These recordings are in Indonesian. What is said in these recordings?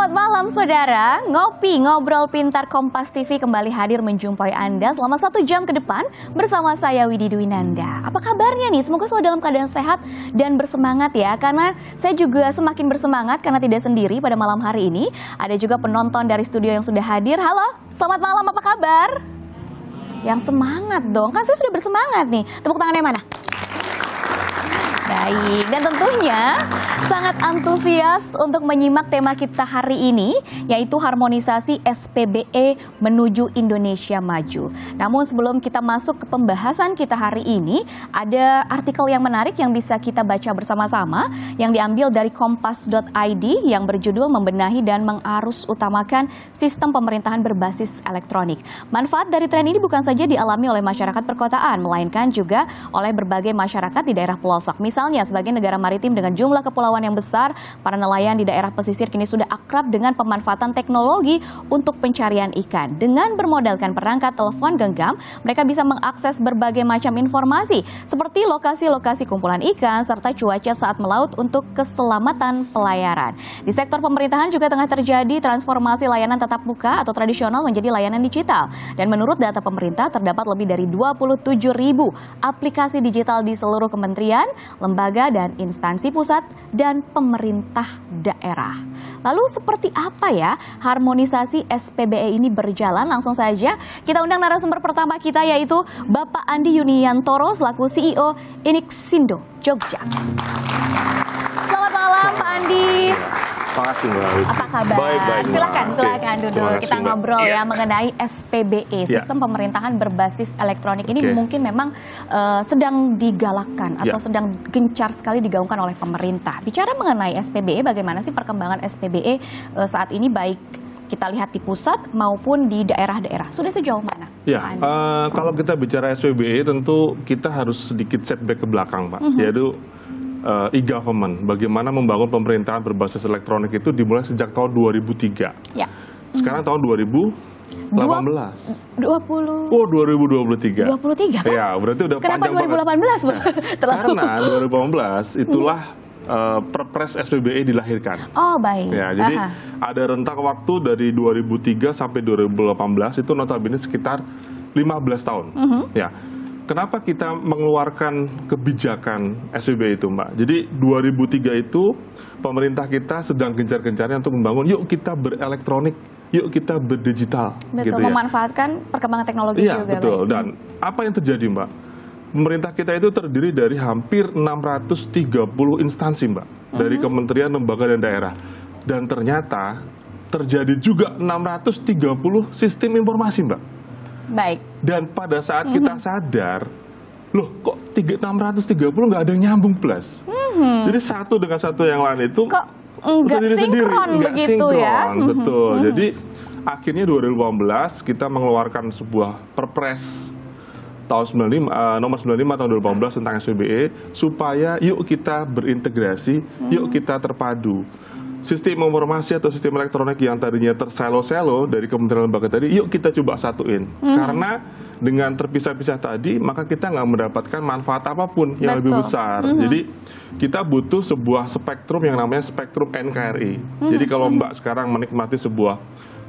Selamat malam saudara, Ngopi Ngobrol Pintar Kompas TV kembali hadir menjumpai Anda selama 1 jam ke depan bersama saya Widi Dwinanda. Apa kabarnya nih? Semoga selalu dalam keadaan sehat dan bersemangat ya, karena saya juga semakin bersemangat karena tidak sendiri pada malam hari ini. Ada juga penonton dari studio yang sudah hadir. Halo, selamat malam, apa kabar? Yang semangat dong, kan saya sudah bersemangat nih. Tepuk tangannya mana? Baik, dan tentunya sangat antusias untuk menyimak tema kita hari ini, yaitu harmonisasi SPBE menuju Indonesia Maju. Namun sebelum kita masuk ke pembahasan kita hari ini, ada artikel yang menarik yang bisa kita baca bersama-sama, yang diambil dari kompas.id yang berjudul Membenahi dan Mengarus Utamakan Sistem Pemerintahan Berbasis Elektronik. Manfaat dari tren ini bukan saja dialami oleh masyarakat perkotaan, melainkan juga oleh berbagai masyarakat di daerah pelosok. Misalnya, sebagai negara maritim dengan jumlah kepulauan yang besar, para nelayan di daerah pesisir kini sudah akrab dengan pemanfaatan teknologi untuk pencarian ikan. Dengan bermodalkan perangkat telepon genggam, mereka bisa mengakses berbagai macam informasi, seperti lokasi-lokasi kumpulan ikan, serta cuaca saat melaut untuk keselamatan pelayaran. Di sektor pemerintahan juga tengah terjadi transformasi layanan tatap muka atau tradisional menjadi layanan digital. Dan menurut data pemerintah, terdapat lebih dari 27.000 aplikasi digital di seluruh kementerian, lembaga, dan instansi pusat dan pemerintah daerah. Lalu seperti apa ya harmonisasi SPBE ini berjalan? Langsung saja kita undang narasumber pertama kita, yaitu Bapak Andi Yuniantoro selaku CEO Inixindo Jogja. Selamat malam Pak Andi. Terima kasih Mbak. Apa kabar? Baik, Silakan duduk. Kita ngobrol ya mengenai SPBE, Sistem Pemerintahan Berbasis Elektronik. Ini mungkin memang sedang digalakkan atau sedang gencar sekali digaungkan oleh pemerintah. Bicara mengenai SPBE, bagaimana sih perkembangan SPBE saat ini, baik kita lihat di pusat maupun di daerah-daerah? Sudah sejauh mana? Ya, kalau kita bicara SPBE tentu kita harus sedikit setback ke belakang, Pak. Yaitu e-government, bagaimana membangun pemerintahan berbasis elektronik itu dimulai sejak tahun 2003. Ya. Sekarang tahun 2018. 20. Oh, 2023. 23 kan? Ya, berarti udah kenapa panjang 2018, banget. Karena 2018 itulah Perpres SPBE dilahirkan. Oh, baik. Ya, jadi ada rentang waktu dari 2003 sampai 2018 itu notabene sekitar 15 tahun. Ya. Kenapa kita mengeluarkan kebijakan SPBE itu, Mbak? Jadi 2003 itu pemerintah kita sedang gencar-gencarnya untuk membangun, yuk kita berelektronik, yuk kita berdigital. Betul, gitu memanfaatkan perkembangan teknologi juga. Iya, betul. Dan apa yang terjadi, Mbak? Pemerintah kita itu terdiri dari hampir 630 instansi, Mbak. Dari kementerian, lembaga, dan daerah. Dan ternyata terjadi juga 630 sistem informasi, Mbak. Baik. Dan pada saat kita sadar, loh kok 630 nggak ada yang nyambung plus. Jadi satu dengan satu yang lain itu kok nggak sinkron begitu ya. Betul. Jadi akhirnya 2018 kita mengeluarkan sebuah Perpres tahun 95, nomor 95 tahun 2018 tentang SPBE, supaya yuk kita berintegrasi, yuk kita terpadu. Sistem informasi atau sistem elektronik yang tadinya terselo-selo dari kementerian lembaga tadi, yuk kita coba satuin. Karena dengan terpisah-pisah tadi, maka kita nggak mendapatkan manfaat apapun yang lebih besar. Jadi kita butuh sebuah spektrum yang namanya spektrum NKRI. Jadi kalau Mbak sekarang menikmati sebuah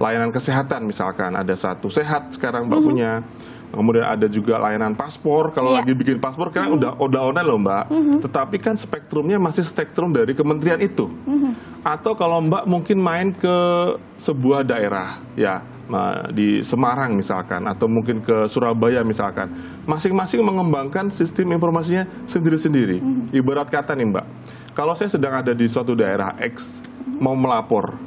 layanan kesehatan, misalkan ada satu sehat sekarang Mbak punya. Kemudian ada juga layanan paspor, kalau lagi bikin paspor kan udah online loh Mbak. Tetapi kan spektrumnya masih spektrum dari kementerian itu. Atau kalau Mbak mungkin main ke sebuah daerah, ya di Semarang misalkan, atau mungkin ke Surabaya misalkan, masing-masing mengembangkan sistem informasinya sendiri-sendiri. Ibarat kata nih Mbak, kalau saya sedang ada di suatu daerah X, mau melapor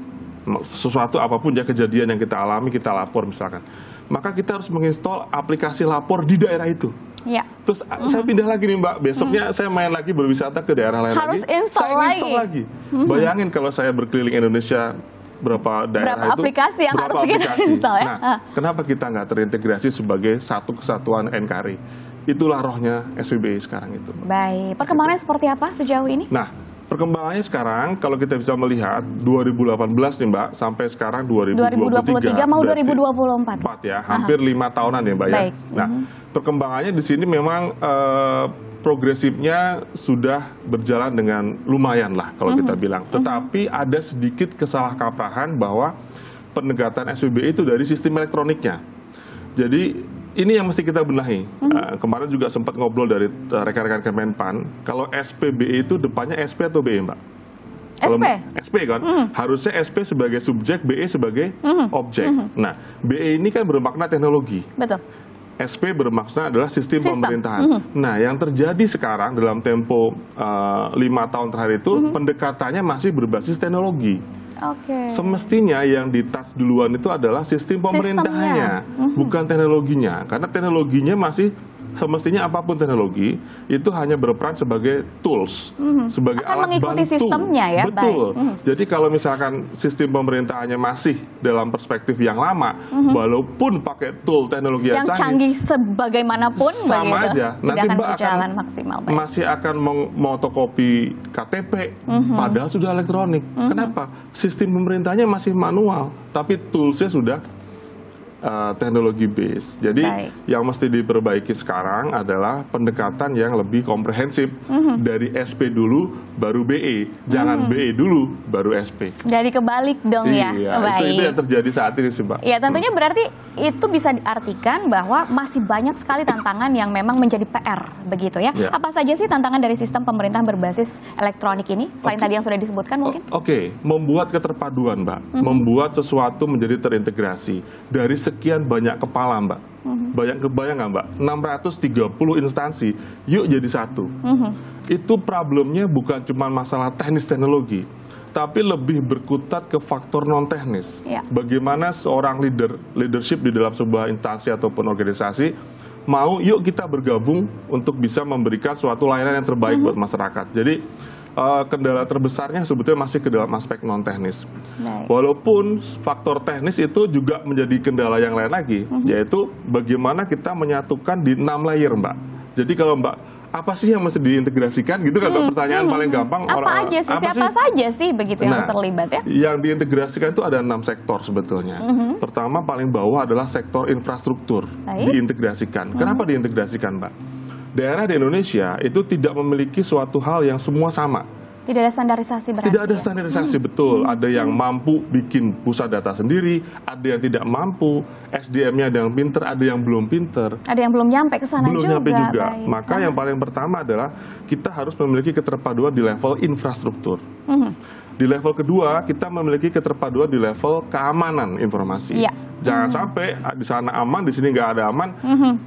sesuatu apapun ya, kejadian yang kita alami, kita lapor misalkan, maka kita harus menginstal aplikasi lapor di daerah itu. Ya. Terus saya pindah lagi nih Mbak, besoknya saya main lagi berwisata ke daerah lain harus lagi, install saya install lagi. Bayangin kalau saya berkeliling Indonesia, berapa daerah aplikasi yang harus kita install ya. Nah, kenapa kita nggak terintegrasi sebagai satu kesatuan NKRI? Itulah rohnya SPBE sekarang itu. Baik, perkembangannya seperti apa sejauh ini? Nah, perkembangannya sekarang kalau kita bisa melihat 2018 nih Mbak, sampai sekarang 2023 mau 2024 ya, hampir 5 tahunan ya Mbak. Baik. Ya. Nah, perkembangannya di sini memang progresifnya sudah berjalan dengan lumayan lah kalau kita bilang. Tetapi ada sedikit kesalahkaprahan bahwa pendekatan SPBE itu dari sistem elektroniknya. Jadi ini yang mesti kita benahi. Kemarin juga sempat ngobrol dari rekan-rekan Kemenpan, kalau SPBE itu depannya SP atau BE, Mbak? SP? SP kan? Harusnya SP sebagai subjek, BE sebagai objek. Nah, BE ini kan bermakna teknologi. Betul. SP bermaksud adalah sistem pemerintahan. Nah, yang terjadi sekarang dalam tempo 5 tahun terakhir itu pendekatannya masih berbasis teknologi. Semestinya yang ditas duluan itu adalah sistem pemerintahannya, bukan teknologinya. Karena teknologinya masih semestinya apapun teknologi itu hanya berperan sebagai tools, sebagai akan alat mengikuti bantu. sistemnya ya. Betul. Jadi kalau misalkan sistem pemerintahannya masih dalam perspektif yang lama, walaupun pakai tool teknologi yang canggih sebagaimanapun, sama aja. Nanti tidak akan Mbak berjalan maksimal. Masih akan motokopi KTP, padahal sudah elektronik. Kenapa? Sistem pemerintahnya masih manual, tapi toolsnya sudah teknologi base. Jadi yang mesti diperbaiki sekarang adalah pendekatan yang lebih komprehensif. Dari SP dulu baru BE, jangan BE dulu baru SP. Jadi kebalik dong ya. Itu yang terjadi saat ini sih, Mbak. Ya, tentunya berarti itu bisa diartikan bahwa masih banyak sekali tantangan yang memang menjadi PR begitu ya. Apa saja sih tantangan dari sistem pemerintahan berbasis elektronik ini selain tadi yang sudah disebutkan mungkin? Membuat keterpaduan, Mbak. Membuat sesuatu menjadi terintegrasi dari sekian banyak kepala, Mbak. Kebayang nggak, Mbak? 630 instansi, yuk jadi satu. Itu problemnya bukan cuma masalah teknis teknologi, tapi lebih berkutat ke faktor non teknis. Bagaimana seorang leadership di dalam sebuah instansi ataupun organisasi mau yuk kita bergabung untuk bisa memberikan suatu layanan yang terbaik buat masyarakat. Jadi kendala terbesarnya sebetulnya masih ke dalam aspek non teknis. Walaupun faktor teknis itu juga menjadi kendala yang lain lagi, yaitu bagaimana kita menyatukan di 6 layer, Mbak. Jadi kalau Mbak, apa sih yang mesti diintegrasikan gitu kan? Pertanyaan paling gampang. Apa aja sih? Siapa saja sih begitu yang terlibat ya? Yang diintegrasikan itu ada 6 sektor sebetulnya. Pertama paling bawah adalah sektor infrastruktur diintegrasikan. Kenapa diintegrasikan, Mbak? Daerah di Indonesia itu tidak memiliki suatu hal yang semua sama. Tidak ada standarisasi berarti. Tidak ada standarisasi, betul. Ada yang mampu bikin pusat data sendiri, ada yang tidak mampu, SDM-nya ada yang pinter, ada yang belum pinter. Ada yang belum nyampe ke sana juga. Belum nyampe juga. Maka yang paling pertama adalah kita harus memiliki keterpaduan di level infrastruktur. Di level kedua, kita memiliki keterpaduan di level keamanan informasi. Jangan sampai di sana aman, di sini nggak ada aman,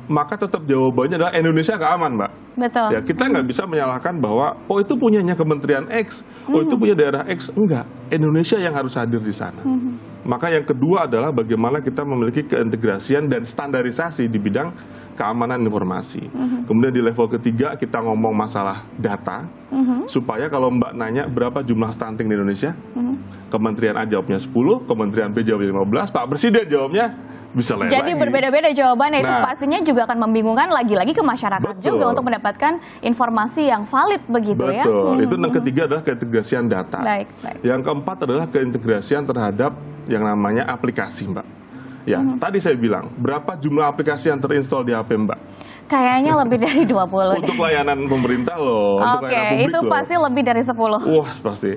maka tetap jawabannya adalah Indonesia nggak aman, Mbak. Betul. Ya, kita nggak bisa menyalahkan bahwa, oh itu punyanya Kementerian X, oh itu punya daerah X. Enggak, Indonesia yang harus hadir di sana. Maka yang kedua adalah bagaimana kita memiliki keintegrasian dan standarisasi di bidang keamanan informasi. Kemudian di level ketiga kita ngomong masalah data, supaya kalau Mbak nanya berapa jumlah stunting di Indonesia, Kementerian A jawabnya 10, Kementerian B jawabnya 15, Pak Presiden jawabnya bisa lain Jadi lagi. berbeda-beda jawabannya. Itu pastinya juga akan membingungkan lagi-lagi ke masyarakat juga untuk mendapatkan informasi yang valid begitu ya. Betul. Itu yang ketiga adalah keintegrasian data. Yang keempat adalah keintegrasian terhadap yang namanya aplikasi, Mbak. Ya, tadi saya bilang, berapa jumlah aplikasi yang terinstall di HP Mbak? Kayaknya lebih dari 20. Untuk layanan pemerintah loh. Oke, itu pasti lebih dari 10. Wah, pasti.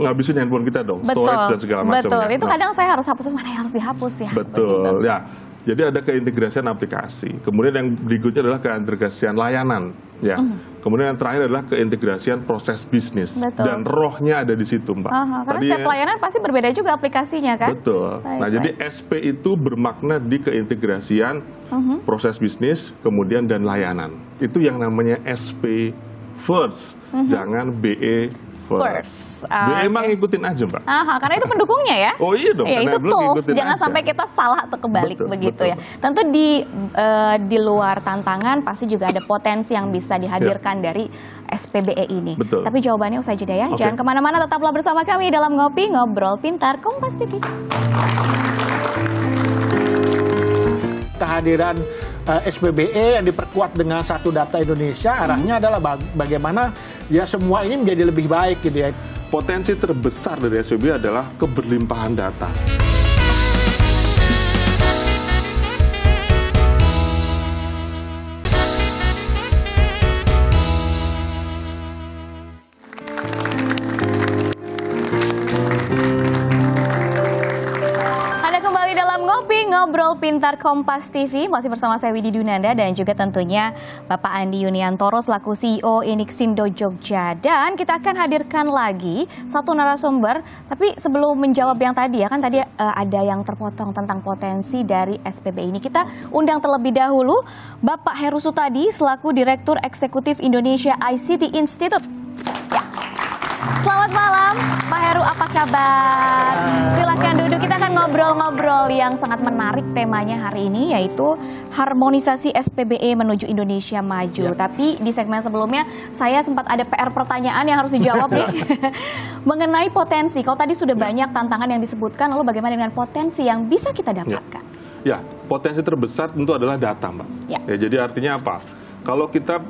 Ngabisin handphone kita dong, storage dan segala macam. Betul, itu kadang saya harus hapus, mana yang harus dihapus ya. Betul, ya. Jadi ada keintegrasian aplikasi. Kemudian yang berikutnya adalah keintegrasian layanan, ya. Kemudian yang terakhir adalah keintegrasian proses bisnis. Dan rohnya ada di situ, Mbak. Karena setiap layanan pasti berbeda juga aplikasinya kan? Betul. Nah, jadi SP itu bermakna di keintegrasian proses bisnis, kemudian dan layanan. Itu yang namanya SP first, jangan BE first. BE emang ngikutin aja, Mbak. Karena itu pendukungnya ya. Oh iya dong. Ya, itu tools, jangan sampai kita salah atau kebalik begitu ya. Tentu di luar tantangan pasti juga ada potensi yang bisa dihadirkan dari SPBE ini. Tapi jawabannya usai jeda ya. Jangan kemana-mana, tetaplah bersama kami dalam Ngopi Ngobrol Pintar Kompas TV. Kehadiran SPBE yang diperkuat dengan satu data Indonesia, arahnya adalah bagaimana ya semua ini menjadi lebih baik gitu ya. Potensi terbesar dari SPBE adalah keberlimpahan data. Ngobrol Pintar Kompas TV, masih bersama saya Widi Dunanda dan juga tentunya Bapak Andi Yuniantoro selaku CEO Inixindo Jogja. Dan kita akan hadirkan lagi satu narasumber, tapi sebelum menjawab yang tadi ya, kan tadi ada yang terpotong tentang potensi dari SPBE ini. Kita undang terlebih dahulu Bapak Heru Sutadi selaku Direktur Eksekutif Indonesia ICT Institute. Ya. Selamat malam, Pak Heru, apa kabar? Silahkan duduk, kita akan ngobrol-ngobrol yang sangat menarik temanya hari ini, yaitu harmonisasi SPBE menuju Indonesia Maju. Ya. Tapi di segmen sebelumnya saya sempat ada PR pertanyaan yang harus dijawab nih. Mengenai potensi, kalau tadi sudah banyak tantangan yang disebutkan, lalu bagaimana dengan potensi yang bisa kita dapatkan? Ya, potensi terbesar tentu adalah data, Mbak. Ya, jadi artinya apa? Kalau kita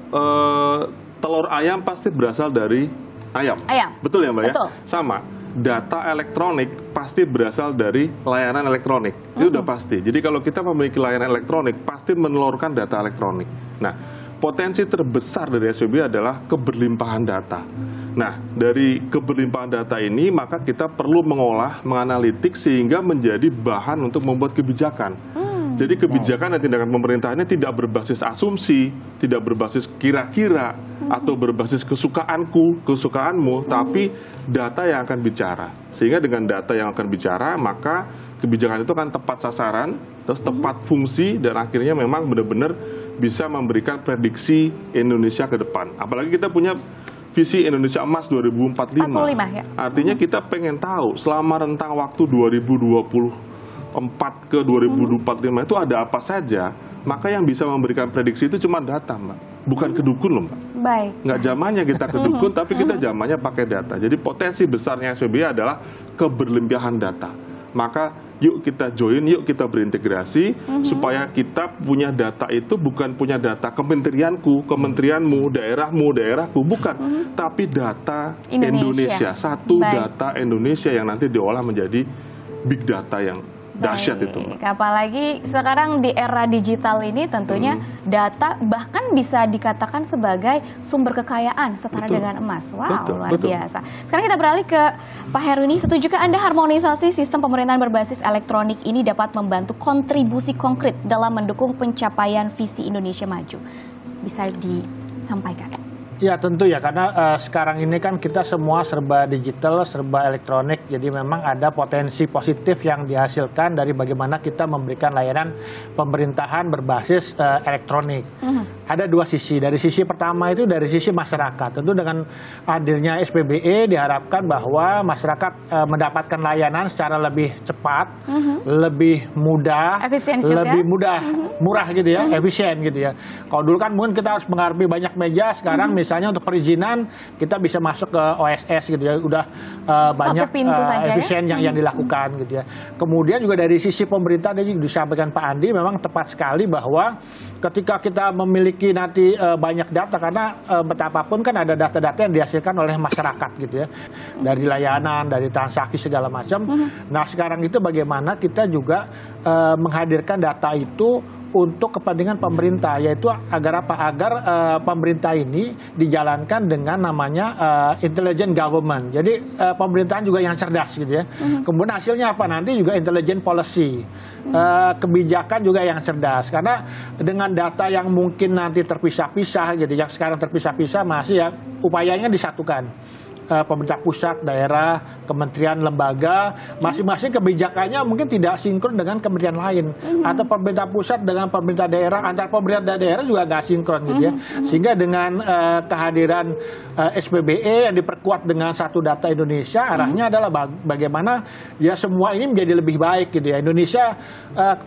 telur ayam pasti berasal dari ayam. Betul ya, Mbak? Betul. Ya? Sama. Data elektronik pasti berasal dari layanan elektronik. Itu udah pasti. Jadi kalau kita memiliki layanan elektronik, pasti menelurkan data elektronik. Nah, potensi terbesar dari SPBE adalah keberlimpahan data. Nah, dari keberlimpahan data ini, maka kita perlu mengolah, menganalitik, sehingga menjadi bahan untuk membuat kebijakan. Jadi kebijakan dan tindakan pemerintah ini tidak berbasis asumsi, tidak berbasis kira-kira, atau berbasis kesukaanku, kesukaanmu, tapi data yang akan bicara. Sehingga dengan data yang akan bicara, maka kebijakan itu akan tepat sasaran, terus tepat fungsi, dan akhirnya memang benar-benar bisa memberikan prediksi Indonesia ke depan. Apalagi kita punya visi Indonesia Emas 2045. 45, ya. Artinya kita pengen tahu selama rentang waktu 2024 ke 2045 itu ada apa saja, maka yang bisa memberikan prediksi itu cuma data, Mbak. Bukan kedukun loh, Mbak. Baik. Nggak zamannya kita kedukun, tapi kita zamannya pakai data. Jadi potensi besarnya SPBE adalah keberlimpahan data. Maka yuk kita join, yuk kita berintegrasi, supaya kita punya data itu bukan punya data kementerianku, kementerianmu, daerahmu, daerahku, bukan. Tapi data Indonesia. Satu data Indonesia yang nanti diolah menjadi big data yang dahsyat itu. Apalagi sekarang di era digital ini tentunya data bahkan bisa dikatakan sebagai sumber kekayaan setara dengan emas. Wow, luar biasa. Sekarang kita beralih ke Pak Heru ini. Setujukah Anda harmonisasi sistem pemerintahan berbasis elektronik ini dapat membantu kontribusi konkret dalam mendukung pencapaian visi Indonesia Maju? Bisa disampaikan? Ya tentu ya, karena sekarang ini kan kita semua serba digital, serba elektronik, jadi memang ada potensi positif yang dihasilkan dari bagaimana kita memberikan layanan pemerintahan berbasis elektronik. Ada dua sisi. Dari sisi pertama itu dari sisi masyarakat. Tentu dengan hadirnya SPBE diharapkan bahwa masyarakat mendapatkan layanan secara lebih cepat, lebih mudah, lebih mudah, murah gitu ya, efisien gitu ya. Kalau dulu kan mungkin kita harus menghadapi banyak meja, sekarang misalnya untuk perizinan kita bisa masuk ke OSS gitu ya, udah banyak efisien yang dilakukan gitu ya. Kemudian juga dari sisi pemerintah tadi disampaikan Pak Andi, memang tepat sekali bahwa ketika kita memiliki nanti banyak data, karena betapapun kan ada data-data yang dihasilkan oleh masyarakat gitu ya, dari layanan, dari transaksi segala macam. Nah sekarang itu bagaimana kita juga menghadirkan data itu untuk kepentingan pemerintah, yaitu agar apa? Agar pemerintah ini dijalankan dengan namanya intelligent government. Jadi pemerintahan juga yang cerdas gitu ya. Kemudian hasilnya apa? Nanti juga intelligent policy, kebijakan juga yang cerdas. Karena dengan data yang mungkin nanti terpisah-pisah gitu, yang sekarang terpisah-pisah masih ya upayanya disatukan. Pemerintah pusat, daerah, kementerian, lembaga, masing-masing kebijakannya mungkin tidak sinkron dengan kementerian lain, atau pemerintah pusat dengan pemerintah daerah, antar pemerintah daerah juga nggak sinkron gitu ya. Sehingga dengan kehadiran SPBE yang diperkuat dengan satu data Indonesia, arahnya adalah bagaimana ya semua ini menjadi lebih baik gitu ya. Indonesia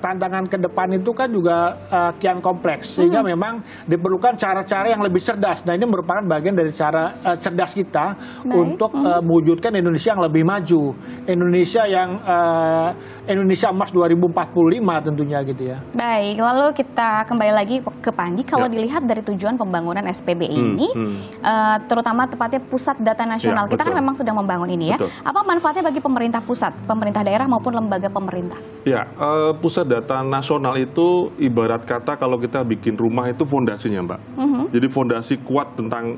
tantangan ke depan itu kan juga kian kompleks, sehingga memang diperlukan cara-cara yang lebih cerdas. Nah ini merupakan bagian dari cara cerdas kita untuk mewujudkan Indonesia yang lebih maju, Indonesia yang Indonesia Emas 2045 tentunya gitu ya. Baik, lalu kita kembali lagi ke Pandi. Kalau dilihat dari tujuan pembangunan SPBE ini, terutama tepatnya pusat data nasional, kita kan memang sedang membangun ini ya. Apa manfaatnya bagi pemerintah pusat, pemerintah daerah maupun lembaga pemerintah? Ya, pusat data nasional itu ibarat kata kalau kita bikin rumah itu fondasinya, Mbak. Jadi fondasi kuat tentang.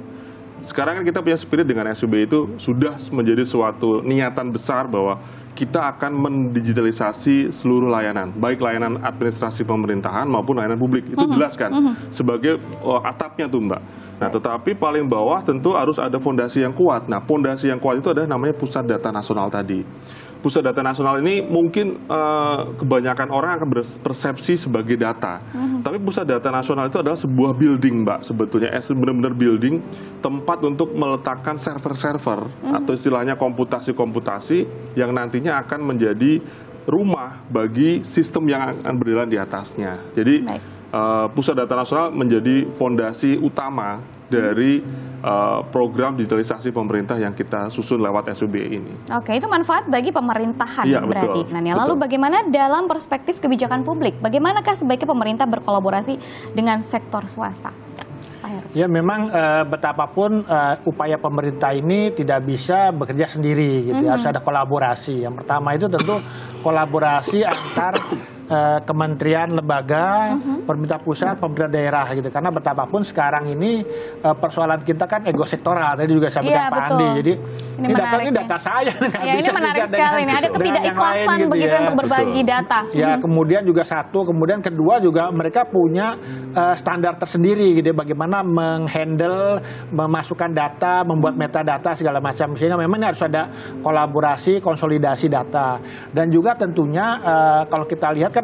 Sekarang kan kita punya spirit dengan SPBE itu sudah menjadi suatu niatan besar bahwa kita akan mendigitalisasi seluruh layanan, baik layanan administrasi pemerintahan maupun layanan publik. Itu jelas kan sebagai atapnya tuh Mbak. Nah, tetapi paling bawah tentu harus ada fondasi yang kuat. Nah, fondasi yang kuat itu adalah namanya Pusat Data Nasional tadi. Pusat Data Nasional ini mungkin kebanyakan orang akan berpersepsi sebagai data. Tapi Pusat Data Nasional itu adalah sebuah building, Mbak, sebetulnya. Benar-benar building, tempat untuk meletakkan server-server atau istilahnya komputasi-komputasi yang nantinya akan menjadi rumah bagi sistem yang akan berjalan di atasnya. Jadi Pusat Data Nasional menjadi fondasi utama dari program digitalisasi pemerintah yang kita susun lewat SPBE ini. Oke, itu manfaat bagi pemerintahan ya, berarti. Betul, Nah, lalu bagaimana dalam perspektif kebijakan publik? Bagaimanakah sebaiknya pemerintah berkolaborasi dengan sektor swasta? Pak Heru. Ya, memang betapapun upaya pemerintah ini tidak bisa bekerja sendiri, gitu. Harus ada kolaborasi. Yang pertama itu tentu kolaborasi antar kementerian, lembaga, pemerintah pusat, pemerintah daerah gitu. Karena betapapun sekarang ini persoalan kita kan ego sektoral. Tadi juga saya bilang Pak Andi. Jadi ini data saya. Ya, ini menarik sekali. Ada ketidakikhlasan gitu begitu untuk berbagi data. Ya, kemudian juga satu, kemudian kedua juga mereka punya standar tersendiri gitu. Bagaimana menghandle, memasukkan data, membuat metadata segala macam. Sehingga memang ini harus ada kolaborasi, konsolidasi data. Dan juga tentunya kalau kita lihat kan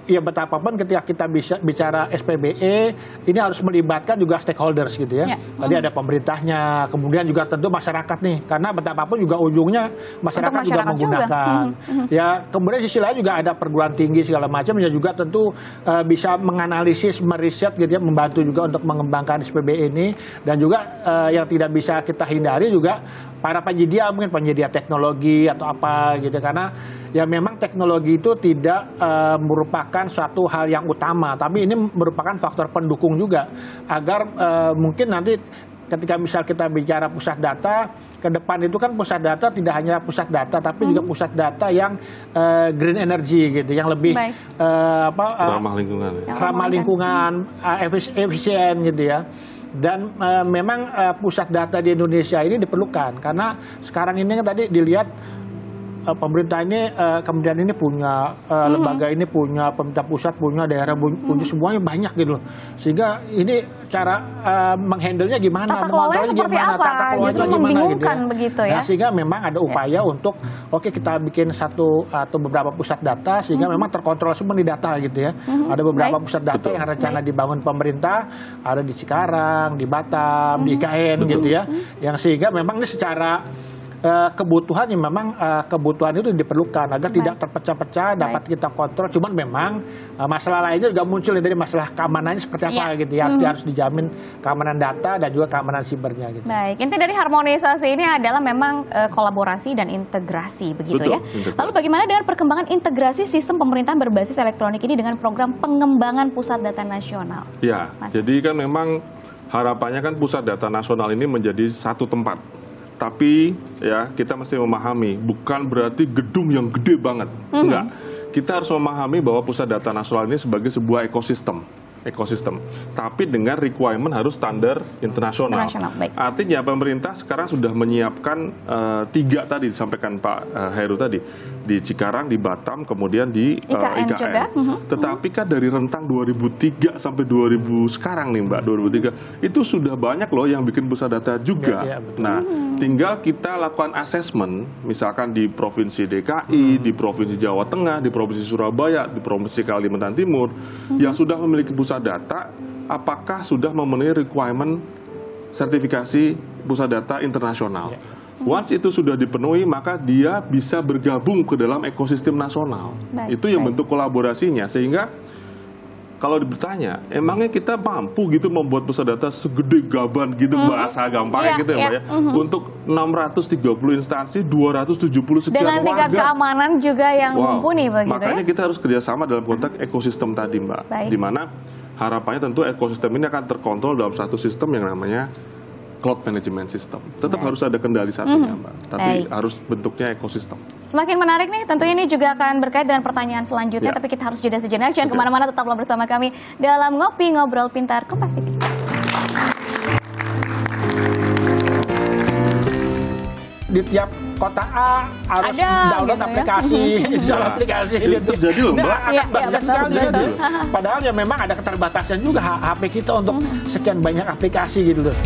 ya betapapun ketika kita bisa bicara SPBE ini harus melibatkan juga stakeholders gitu ya. Tadi ada pemerintahnya, kemudian juga tentu masyarakat nih, karena betapapun juga ujungnya masyarakat juga menggunakan. Ya, kemudian sisi lain juga ada perguruan tinggi segala macam yang juga tentu bisa menganalisis, meriset gitu ya, membantu juga untuk mengembangkan SPBE ini. Dan juga yang tidak bisa kita hindari juga para penyedia, mungkin penyedia teknologi atau apa gitu, karena ya memang teknologi itu tidak merupakan suatu hal yang utama, tapi ini merupakan faktor pendukung juga agar mungkin nanti ketika misal kita bicara pusat data ke depan itu kan pusat data tidak hanya pusat data tapi juga pusat data yang green energy gitu, yang lebih ramah lingkungan, efisien gitu ya. Dan memang pusat data di Indonesia ini diperlukan karena sekarang ini kan tadi dilihat pemerintah ini, kemudian ini punya lembaga ini punya, pemerintah pusat punya, daerah punya, semuanya banyak gitu loh. Sehingga ini cara menghandle-nya gimana, mengontrolnya gimana, tata kelolanya gimana gitu ya. Begitu ya. Nah, sehingga memang ada upaya untuk kita bikin satu atau beberapa pusat data sehingga memang terkontrol semua di data gitu ya. Ada beberapa pusat data yang rencana dibangun pemerintah, ada di Cikarang, di Batam, di IKN gitu ya. Yang sehingga memang ini secara kebutuhan yang memang kebutuhan itu diperlukan agar tidak terpecah-pecah, dapat kita kontrol. Cuman memang masalah lainnya juga muncul dari masalah keamanannya seperti apa gitu ya. Harus dijamin keamanan data dan juga keamanan sibernya gitu. Baik, inti dari harmonisasi ini adalah memang kolaborasi dan integrasi begitu ya. Lalu bagaimana dengan perkembangan integrasi sistem pemerintahan berbasis elektronik ini dengan program pengembangan pusat data nasional? Ya, jadi kan memang harapannya kan pusat data nasional ini menjadi satu tempat. Tapi ya kita mesti memahami, bukan berarti gedung yang gede banget. Enggak. Kita harus memahami bahwa pusat data nasional ini sebagai sebuah ekosistem. Tapi dengan requirement harus standar internasional. Artinya pemerintah sekarang sudah menyiapkan 3 tadi disampaikan Pak Heru tadi, di Cikarang, di Batam, kemudian di IKN. Tetapi kan dari rentang 2003 sampai 2000 sekarang nih Mbak, 2003 itu sudah banyak loh yang bikin pusat data juga. Nah, tinggal kita lakukan assessment, misalkan di Provinsi DKI, di Provinsi Jawa Tengah, di Provinsi Surabaya, di Provinsi Kalimantan Timur, yang sudah memiliki pusat data, apakah sudah memenuhi requirement sertifikasi pusat data internasional. Once itu sudah dipenuhi, maka dia bisa bergabung ke dalam ekosistem nasional. Itu yang bentuk kolaborasinya. Sehingga kalau bertanya, emangnya kita mampu gitu membuat pusat data segede gaban gitu, bahasa gampangnya gitu ya Mbak ya, untuk 630 instansi, 270 sekian dengan tingkat keamanan juga yang mumpuni begitu. Makanya kita harus kerjasama dalam konteks ekosistem tadi Mbak, di mana harapannya tentu ekosistem ini akan terkontrol dalam satu sistem yang namanya cloud management system. Tetap harus ada kendali satunya Mbak, tapi harus bentuknya ekosistem. Semakin menarik nih, tentunya ini juga akan berkait dengan pertanyaan selanjutnya, tapi kita harus jeda sejenak. Jangan kemana-mana, tetaplah bersama kami dalam Ngopi Ngobrol Pintar Kompas TV. Di tiap kota A harus Ada, download gitu ya. aplikasi, install aplikasi. Itu terjadi loh, Mbak. Akan Iya, banyak betul, sekali betul. gitu. Padahal ya memang ada keterbatasan juga HP kita untuk sekian banyak aplikasi gitu loh.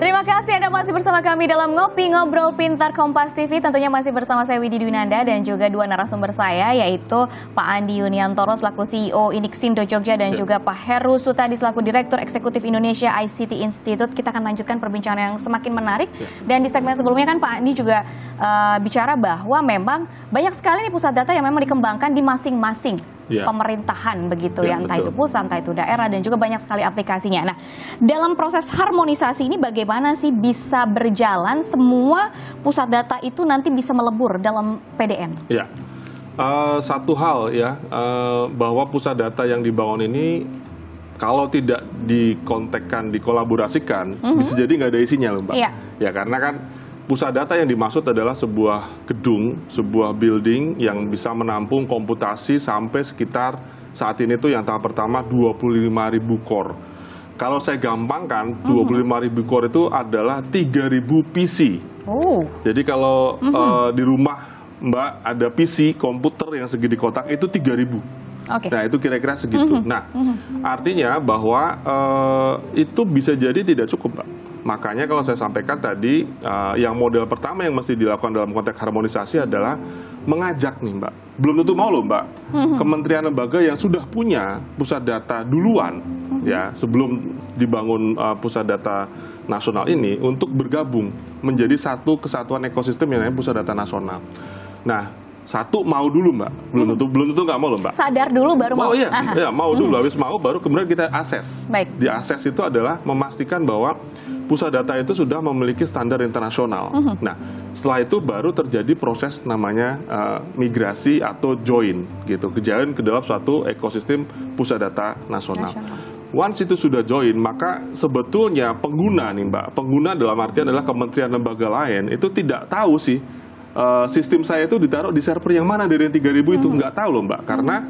Terima kasih Anda masih bersama kami dalam Ngopi Ngobrol Pintar Kompas TV. Tentunya masih bersama saya Widi Dwinanda dan juga dua narasumber saya, yaitu Pak Andi Yuniantoro selaku CEO Inixindo Jogja dan juga Pak Heru Sutadi selaku Direktur Eksekutif Indonesia ICT Institute. Kita akan lanjutkan perbincangan yang semakin menarik. Dan di segmen sebelumnya kan Pak Andi juga bicara bahwa memang banyak sekali nih pusat data yang memang dikembangkan di masing-masing pemerintahan begitu ya, entah betul. itu pusat, entah itu daerah, dan juga banyak sekali aplikasinya. Nah, dalam proses harmonisasi ini bagaimana sih bisa berjalan semua pusat data itu nanti bisa melebur dalam PDN? Ya, satu hal ya, bahwa pusat data yang dibangun ini kalau tidak dikontekkan, dikolaborasikan, bisa jadi nggak ada isinya loh, Mbak. Iya. Ya, karena kan pusat data yang dimaksud adalah sebuah gedung, sebuah building yang bisa menampung komputasi sampai sekitar saat ini tuh yang tahap pertama 25.000 core. Kalau saya gampangkan, 25.000 core itu adalah 3.000 PC. Oh. Jadi kalau di rumah Mbak ada PC, komputer yang segede kotak itu 3.000. Oke. Nah itu kira-kira segitu. Nah artinya bahwa itu bisa jadi tidak cukup, Mbak. Makanya kalau saya sampaikan tadi, yang model pertama yang mesti dilakukan dalam konteks harmonisasi adalah mengajak nih, Mbak. Belum tentu mau loh, Mbak. Kementerian lembaga yang sudah punya pusat data duluan, ya sebelum dibangun pusat data nasional ini untuk bergabung menjadi satu kesatuan ekosistem yang namanya pusat data nasional. Nah, satu mau dulu, Mbak. Belum tentu nggak mau loh, Mbak. Sadar dulu baru mau. Iya, ya, mau dulu, habis mau baru kemudian kita akses. Baik. Di akses itu adalah memastikan bahwa pusat data itu sudah memiliki standar internasional. Nah, setelah itu baru terjadi proses namanya migrasi atau join gitu, join ke dalam suatu ekosistem pusat data nasional. Once itu sudah join, maka sebetulnya pengguna nih, Mbak, pengguna dalam artian adalah kementerian lembaga lain itu tidak tahu sih sistem saya itu ditaruh di server yang mana dari yang 3.000 itu, nggak tahu loh, Mbak, karena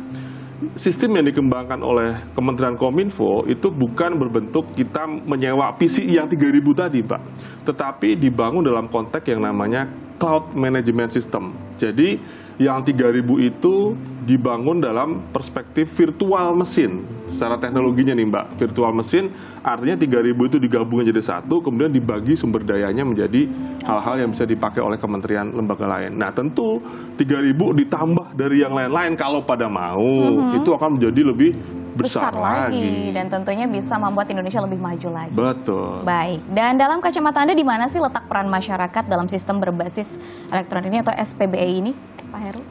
sistem yang dikembangkan oleh Kementerian Kominfo itu bukan berbentuk kita menyewa PC yang 3.000 tadi, Pak, tetapi dibangun dalam konteks yang namanya Cloud Management System. Jadi yang 3.000 itu dibangun dalam perspektif virtual mesin. Secara teknologinya nih, Mbak, virtual mesin artinya 3.000 itu digabung jadi satu, kemudian dibagi sumber dayanya menjadi hal-hal yang bisa dipakai oleh kementerian lembaga lain. Nah, tentu 3.000 ditambah dari yang lain-lain kalau pada mau, itu akan menjadi lebih besar lagi. Dan tentunya bisa membuat Indonesia lebih maju lagi. Betul. Baik, dan dalam kacamata Anda di mana sih letak peran masyarakat dalam sistem berbasis elektronik ini atau SPBE ini, Pak Heru?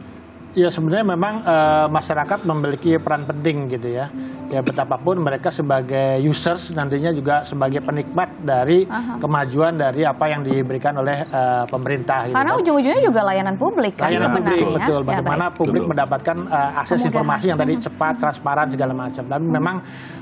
Ya sebenarnya memang masyarakat memiliki peran penting gitu ya. Ya betapapun mereka sebagai users nantinya juga sebagai penikmat dari kemajuan dari apa yang diberikan oleh pemerintah. Gitu. Karena ujung-ujungnya juga layanan publik kan layanan sebenarnya. publik, betul. Ya, Bagaimana baik. publik mendapatkan akses informasi yang tadi cepat, transparan segala macam. Dan memang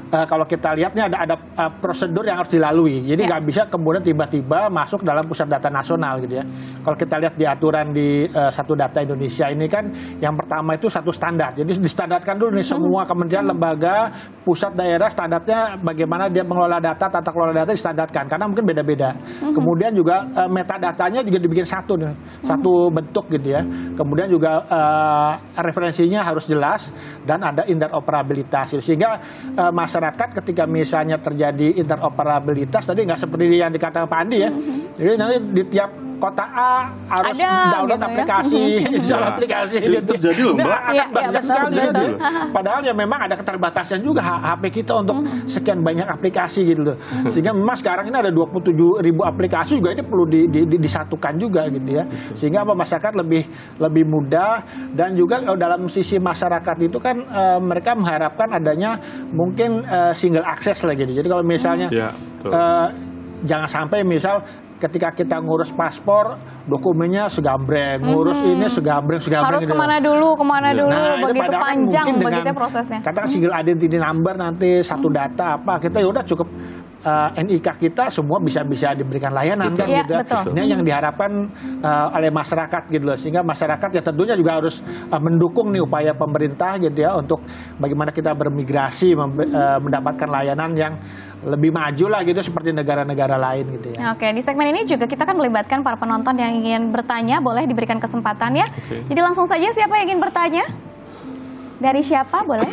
kalau kita lihat ini ada prosedur yang harus dilalui. Jadi nggak bisa kemudian tiba-tiba masuk dalam pusat data nasional gitu ya. Kalau kita lihat di aturan di Satu Data Indonesia ini kan yang pertama itu satu standar. Jadi distandarkan dulu nih semua kementerian, lembaga, pusat, daerah, standarnya bagaimana dia mengelola data, tata kelola data distandarkan karena mungkin beda-beda. Kemudian juga metadatanya juga dibikin satu nih, satu bentuk gitu ya. Kemudian juga referensinya harus jelas dan ada interoperabilitas. Sehingga masyarakat ketika misalnya terjadi interoperabilitas tadi nggak seperti yang dikatakan Pak Andi ya. Jadi nanti di tiap kota A harus ada, download gitu ya. aplikasi, install aplikasi Itu gitu. terjadi loh, Ini Mbak. akan Iya, banyak betul, sekali betul. gitu. Padahal ya memang ada keterbatasan juga HP kita untuk sekian banyak aplikasi gitu loh. Sehingga memang sekarang ini ada 27.000 aplikasi juga ini perlu disatukan juga gitu ya. Sehingga apa masyarakat lebih mudah dan juga dalam sisi masyarakat itu kan mereka mengharapkan adanya mungkin single access lah gitu. Jadi kalau misalnya jangan sampai misal ketika kita ngurus paspor, dokumennya segambreng, ngurus ini segambreng Harus gitu. kemana dulu, Nah, itu begitu padahal panjang mungkin begitu dengan prosesnya. Katakan single identity number nanti satu data apa, kita ya udah cukup NIK kita semua bisa diberikan layanan kan Iya, gitu. betul. Ini yang diharapkan oleh masyarakat gitu loh, sehingga masyarakat ya tentunya juga harus mendukung nih upaya pemerintah gitu ya untuk bagaimana kita bermigrasi mendapatkan layanan yang lebih maju lah gitu seperti negara-negara lain gitu ya. Oke, di segmen ini juga kita akan melibatkan para penonton yang ingin bertanya, boleh diberikan kesempatan ya. Jadi langsung saja, siapa yang ingin bertanya? Dari siapa, boleh?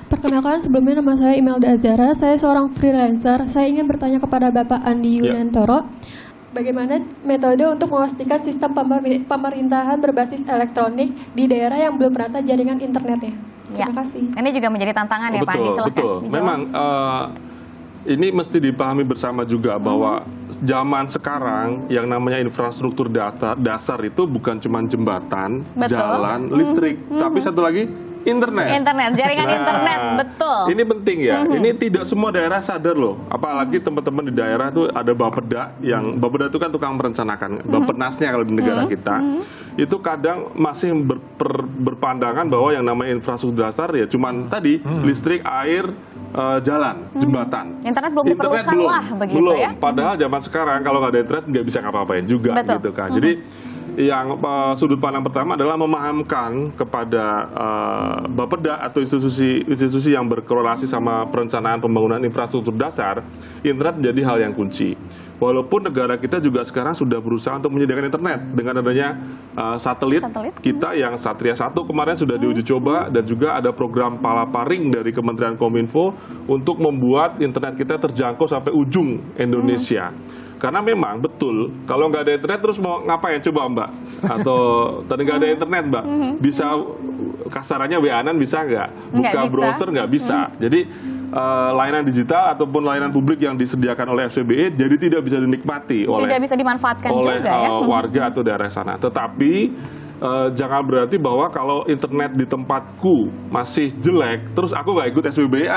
Perkenalkan, sebelumnya nama saya Imelda Azara, saya seorang freelancer. Saya ingin bertanya kepada Bapak Andi Yunantoro, bagaimana metode untuk memastikan sistem pemerintahan berbasis elektronik di daerah yang belum merata jaringan internetnya? Terima kasih. Ini juga menjadi tantangan ya, Pak Andi, silahkan Betul. dijawab. Memang ini mesti dipahami bersama juga bahwa zaman sekarang yang namanya infrastruktur dasar itu bukan cuma jembatan, Betul. jalan, listrik, tapi satu lagi internet. Jaringan internet, betul. Ini penting ya. Ini tidak semua daerah sadar loh. Apalagi teman-teman di daerah tuh ada Bapeda yang Bapeda itu kan tukang merencanakan, Bapednasnya kalau di negara kita. Itu kadang masih berpandangan bahwa yang namanya infrastruktur dasar ya cuman tadi listrik, air, jalan, jembatan. Internet belum diperlukan lah begitu belum. ya. Padahal zaman sekarang kalau nggak ada internet nggak bisa ngapa-ngapain juga. Betul. Gitu kan. Jadi yang sudut pandang pertama adalah memahamkan kepada Bapeda atau institusi yang berkorelasi sama perencanaan pembangunan infrastruktur dasar, internet menjadi hal yang kunci. Walaupun negara kita juga sekarang sudah berusaha untuk menyediakan internet dengan adanya satelit kita yang Satria 1 kemarin sudah diuji coba, dan juga ada program Palaparing dari Kementerian Kominfo untuk membuat internet kita terjangkau sampai ujung Indonesia. Karena memang betul, kalau nggak ada internet terus mau ngapain coba Mbak? Atau tadi nggak ada internet Mbak, bisa kasarannya WA-an bisa nggak? Buka browser nggak bisa. Jadi layanan digital ataupun layanan publik yang disediakan oleh FCBE jadi tidak bisa dinikmati oleh bisa dimanfaatkan oleh juga ya. warga atau daerah sana. Tetapi jangan berarti bahwa kalau internet di tempatku masih jelek, terus aku nggak ikut SPBE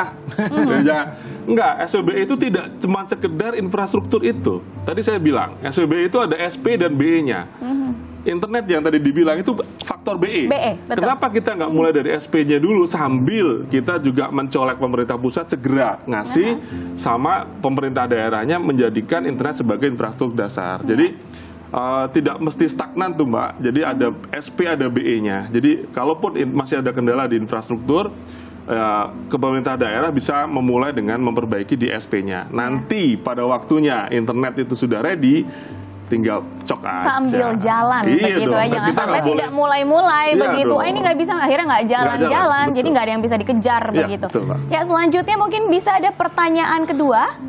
Enggak, SPBE itu tidak cuma sekedar infrastruktur itu. Tadi saya bilang, SPBE itu ada SP dan BE-nya. Internet yang tadi dibilang itu faktor BE. Betul. Kenapa kita nggak mulai dari SP-nya dulu sambil kita juga mencolek pemerintah pusat segera ngasih sama pemerintah daerahnya menjadikan internet sebagai infrastruktur dasar. Jadi tidak mesti stagnan tuh Mbak. Jadi ada SP, ada BE-nya. Jadi kalaupun masih ada kendala di infrastruktur, ke pemerintah daerah bisa memulai dengan memperbaiki di SP-nya. Nanti pada waktunya internet itu sudah ready, tinggal cok aja. Sambil jalan begitu aja, jangan sampai tidak mulai-mulai begitu. Ini nggak bisa, akhirnya nggak jalan-jalan, jadi nggak ada yang bisa dikejar begitu. Betul, Pak. Ya, selanjutnya mungkin bisa ada pertanyaan kedua.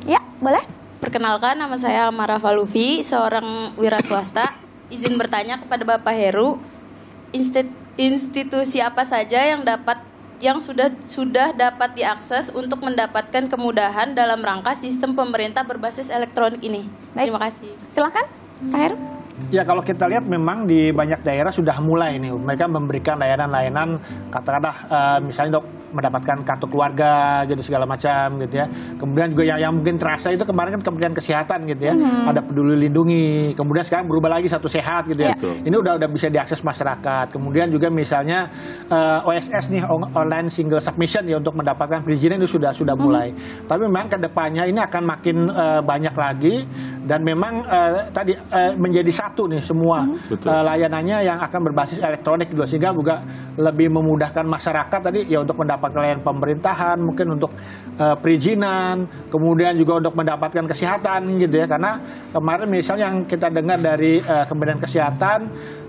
Ya, boleh. Perkenalkan, nama saya Amara Falufi, seorang wira swasta. Izin bertanya kepada Bapak Heru, institusi apa saja yang sudah dapat diakses untuk mendapatkan kemudahan dalam rangka sistem pemerintah berbasis elektronik ini? Baik. Terima kasih. Silakan, Pak Heru. Ya, kalau kita lihat memang di banyak daerah sudah mulai nih mereka memberikan layanan-layanan, katakanlah misalnya untuk mendapatkan kartu keluarga gitu segala macam gitu ya. Kemudian juga yang mungkin terasa itu kemarin kan Kementerian Kesehatan gitu ya, ada Peduli Lindungi. Kemudian sekarang berubah lagi Satu Sehat gitu ya. Ini udah bisa diakses masyarakat. Kemudian juga misalnya OSS nih, online single submission ya, untuk mendapatkan perizinan itu sudah mulai. Tapi memang kedepannya ini akan makin banyak lagi, dan memang tadi menjadi satu nih semua layanannya yang akan berbasis elektronik gitu, sehingga juga lebih memudahkan masyarakat tadi ya untuk mendapatkan layanan pemerintahan, mungkin untuk perizinan, kemudian juga untuk mendapatkan kesehatan gitu ya. Karena kemarin misalnya yang kita dengar dari Kementerian Kesehatan,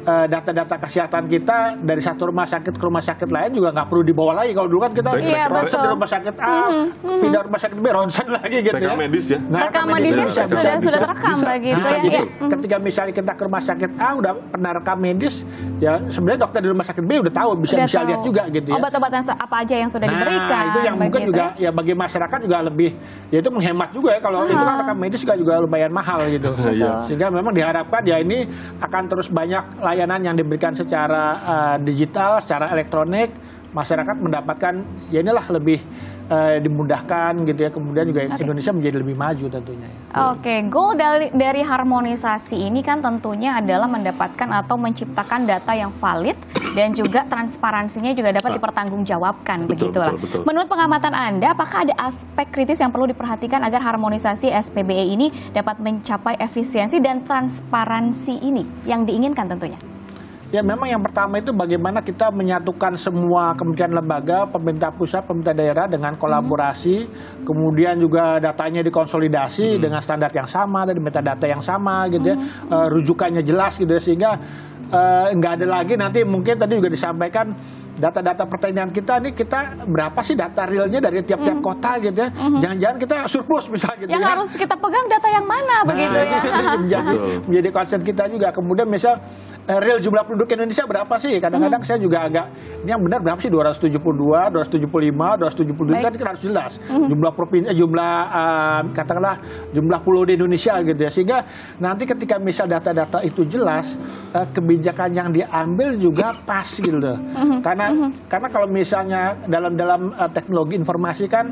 data-data kesehatan kita dari satu rumah sakit ke rumah sakit lain juga nggak perlu dibawa lagi. Kalau dulu kan kita ronsen di rumah sakit A, pindah rumah sakit B, ronsen lagi gitu ya. Rekam medis ya. Nah, rekam medisnya sudah terekam begitu ya. Jadi ketika misalnya kita ke rumah sakit A udah pernah rekam medis, ya sebenarnya dokter di rumah sakit B udah tahu, bisa lihat juga gitu ya. Obat-obatan apa aja yang sudah diberikan. Itu yang mungkin juga ya bagi masyarakat juga lebih, ya itu menghemat juga ya, kalau itu kan rekam medis juga lumayan mahal gitu. Sehingga memang diharapkan ya ini akan terus banyak layanan yang diberikan secara digital, secara elektronik, masyarakat mendapatkan ya inilah lebih dimudahkan gitu ya, kemudian juga Indonesia menjadi lebih maju tentunya. Oke, goal dari harmonisasi ini kan tentunya adalah mendapatkan atau menciptakan data yang valid dan juga transparansinya juga dapat dipertanggungjawabkan, begitulah. Betul. Menurut pengamatan Anda, apakah ada aspek kritis yang perlu diperhatikan agar harmonisasi SPBE ini dapat mencapai efisiensi dan transparansi ini yang diinginkan tentunya? Ya memang yang pertama itu bagaimana kita menyatukan semua kementerian lembaga, pemerintah pusat, pemerintah daerah dengan kolaborasi, kemudian juga datanya dikonsolidasi dengan standar yang sama, dari metadata yang sama gitu ya, rujukannya jelas gitu ya, sehingga nggak ada lagi nanti mungkin tadi juga disampaikan data-data pertanian kita ini kita berapa sih data realnya dari tiap-tiap kota gitu ya, jangan-jangan kita surplus misalnya gitu yang ya. harus kita pegang data yang mana begitu ya? menjadi concern kita juga. Kemudian misal real jumlah penduduk Indonesia berapa sih? Kadang-kadang saya juga agak, ini yang benar berapa sih? 272, 275, 277 kan kita harus jelas. Jumlah provinsi, katakanlah jumlah pulau di Indonesia gitu ya. Sehingga nanti ketika misal data-data itu jelas, kebijakan yang diambil juga pas gitu loh. Karena kalau misalnya dalam teknologi informasi kan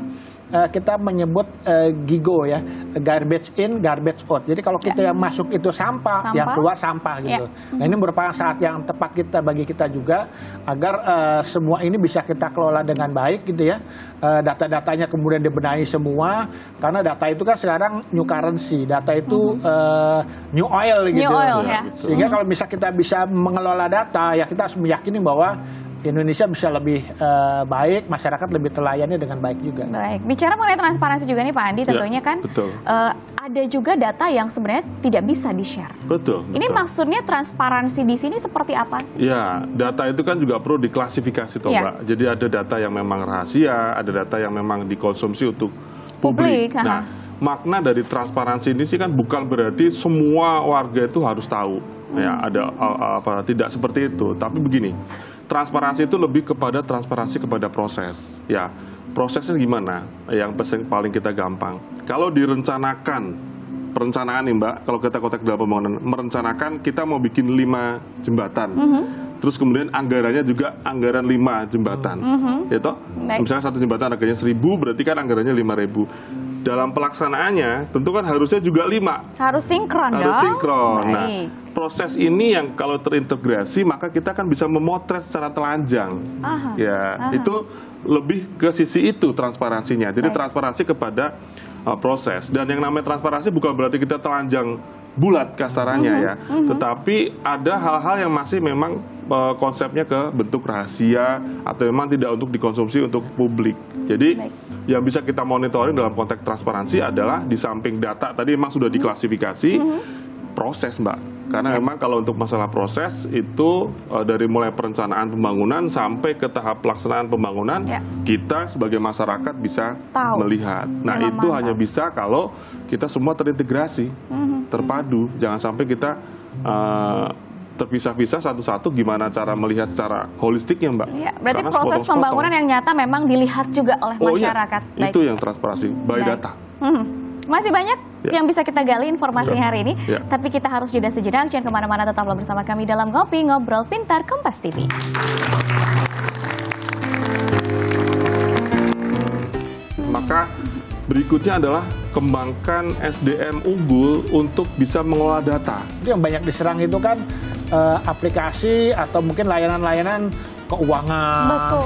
kita menyebut GIGO ya, garbage in, garbage out. Jadi kalau kita yang masuk itu sampah, yang keluar sampah gitu. Nah ini merupakan saat yang tepat bagi kita juga agar semua ini bisa kita kelola dengan baik gitu ya. Data-datanya kemudian dibenahi semua, karena data itu kan sekarang new currency, data itu new oil gitu. New oil, ya. Sehingga kalau misalnya kita bisa mengelola data, ya kita harus meyakini bahwa Indonesia bisa lebih baik, masyarakat lebih terlayani dengan baik juga. Baik, bicara mengenai transparansi juga nih Pak Andi, tentunya kan ada juga data yang sebenarnya tidak bisa di-share. Betul. Ini maksudnya transparansi di sini seperti apa sih? Ya, data itu kan juga perlu diklasifikasi toh, Mbak. Jadi ada data yang memang rahasia, ada data yang memang dikonsumsi untuk publik. Nah, makna dari transparansi ini sih kan bukan berarti semua warga itu harus tahu. Ya, ada tidak seperti itu. Tapi begini, transparansi itu lebih kepada transparansi kepada proses. Ya, prosesnya gimana? Yang paling kita gampang. Kalau direncanakan, perencanaan nih Mbak, kalau kita konteks dalam pembangunan, merencanakan kita mau bikin 5 jembatan. Terus kemudian anggarannya juga anggaran 5 jembatan. Ya toh? Misalnya satu jembatan harganya 1.000, berarti kan anggarannya 5.000. Dalam pelaksanaannya tentu kan harusnya juga 5. Harus sinkron dong. Harus sinkron. Nah, proses ini yang kalau terintegrasi maka kita kan bisa memotret secara telanjang. Itu lebih ke sisi itu transparansinya. Jadi transparansi kepada proses. Dan yang namanya transparansi bukan berarti kita telanjang bulat kasarannya ya. Tetapi ada hal-hal yang masih memang konsepnya ke bentuk rahasia atau memang tidak untuk dikonsumsi untuk publik. Jadi yang bisa kita monitoring dalam konteks transparansi adalah di samping data tadi memang sudah diklasifikasi proses Mbak. Karena memang kalau untuk masalah proses itu dari mulai perencanaan pembangunan sampai ke tahap pelaksanaan pembangunan kita sebagai masyarakat bisa melihat. Nah itu hanya bisa kalau kita semua terintegrasi, terpadu. Jangan sampai kita terpisah-pisah satu-satu, gimana cara melihat secara holistiknya Mbak. Ya, berarti karena proses pembangunan yang nyata memang dilihat juga oleh masyarakat. Iya. Itu yang transparansi, by data. Masih banyak yang bisa kita gali informasinya hari ini, tapi kita harus jeda sejenak. Jangan kemana-mana, tetaplah bersama kami dalam Ngopi Ngobrol Pintar Kompas TV. Maka berikutnya adalah kembangkan SDM unggul untuk bisa mengelola data. Yang banyak diserang itu kan aplikasi atau mungkin layanan-layanan keuangan. Betul.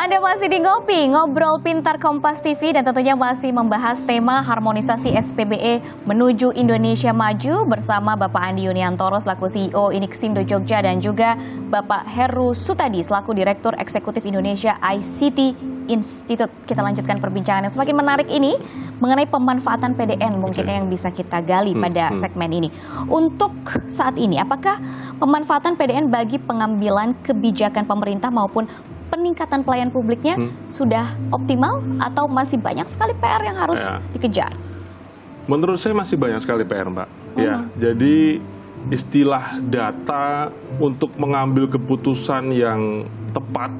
Anda masih di Ngopi, Ngobrol Pintar Kompas TV, dan tentunya masih membahas tema harmonisasi SPBE menuju Indonesia Maju bersama Bapak Andi Yuniantoro selaku CEO Inixindo Jogja dan juga Bapak Heru Sutadi selaku Direktur Eksekutif Indonesia ICT Institute. Kita lanjutkan perbincangan yang semakin menarik ini mengenai pemanfaatan PDN mungkin yang bisa kita gali pada segmen ini. Untuk saat ini, apakah pemanfaatan PDN bagi pengambilan kebijakan pemerintah maupun peningkatan pelayan publiknya sudah optimal atau masih banyak sekali PR yang harus dikejar? Menurut saya masih banyak sekali PR, Mbak. Ya, jadi istilah data untuk mengambil keputusan yang tepat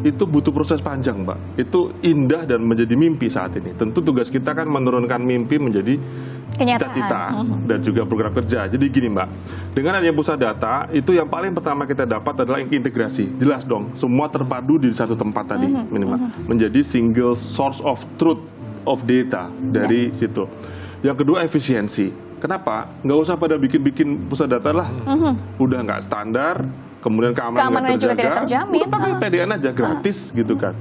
itu butuh proses panjang, Mbak. Itu indah dan menjadi mimpi saat ini. Tentu tugas kita kan menurunkan mimpi menjadi cita-cita dan juga program kerja. Jadi gini, Mbak, dengan adanya pusat data, itu yang paling pertama kita dapat adalah integrasi. Jelas dong, semua terpadu di satu tempat tadi, minimal. Menjadi single source of truth of data dari situ. Yang kedua, efisiensi. Kenapa? Nggak usah pada bikin-bikin pusat data lah. Udah nggak standar, kemudian keamanan juga tidak terjamin. Udah pakai PDN aja gratis gitu kan.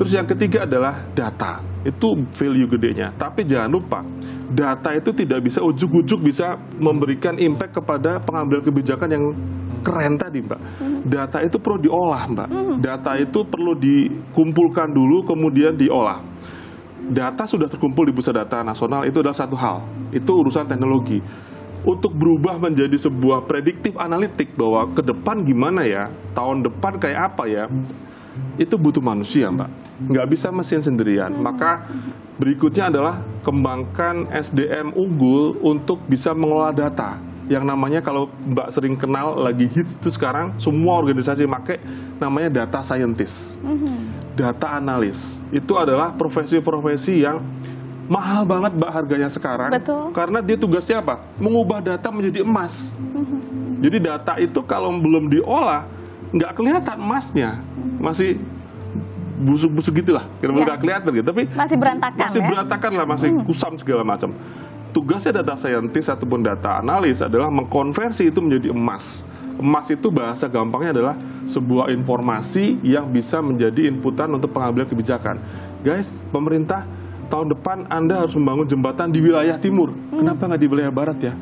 Terus yang ketiga adalah data. Itu value gedenya. Tapi jangan lupa, data itu tidak bisa ujuk-ujuk bisa memberikan impact kepada pengambil kebijakan yang keren tadi, Mbak. Data itu perlu diolah, Mbak. Data itu perlu dikumpulkan dulu, kemudian diolah. Data sudah terkumpul di pusat data nasional, itu adalah satu hal. Itu urusan teknologi. Untuk berubah menjadi sebuah prediktif analitik bahwa ke depan gimana ya, tahun depan kayak apa ya, itu butuh manusia, Mbak. Nggak bisa mesin sendirian. Maka berikutnya adalah kembangkan SDM unggul untuk bisa mengelola data. Yang namanya, kalau Mbak sering kenal, lagi hits itu sekarang, semua organisasi pakai, namanya data scientist. Data analis. Itu adalah profesi-profesi yang mahal banget, Mbak, harganya sekarang. Betul. Karena dia tugasnya apa? Mengubah data menjadi emas. Jadi data itu kalau belum diolah, nggak kelihatan emasnya. Masih busuk-busuk gitulah. Kira-kira nggak kelihatan gitu. Tapi masih berantakan, masih berantakan lah, masih kusam segala macam. Tugasnya data scientist ataupun data analis adalah mengkonversi itu menjadi emas. Emas itu bahasa gampangnya adalah sebuah informasi yang bisa menjadi inputan untuk pengambilan kebijakan. Guys, pemerintah tahun depan Anda harus membangun jembatan di wilayah timur. Kenapa nggak di wilayah barat ya?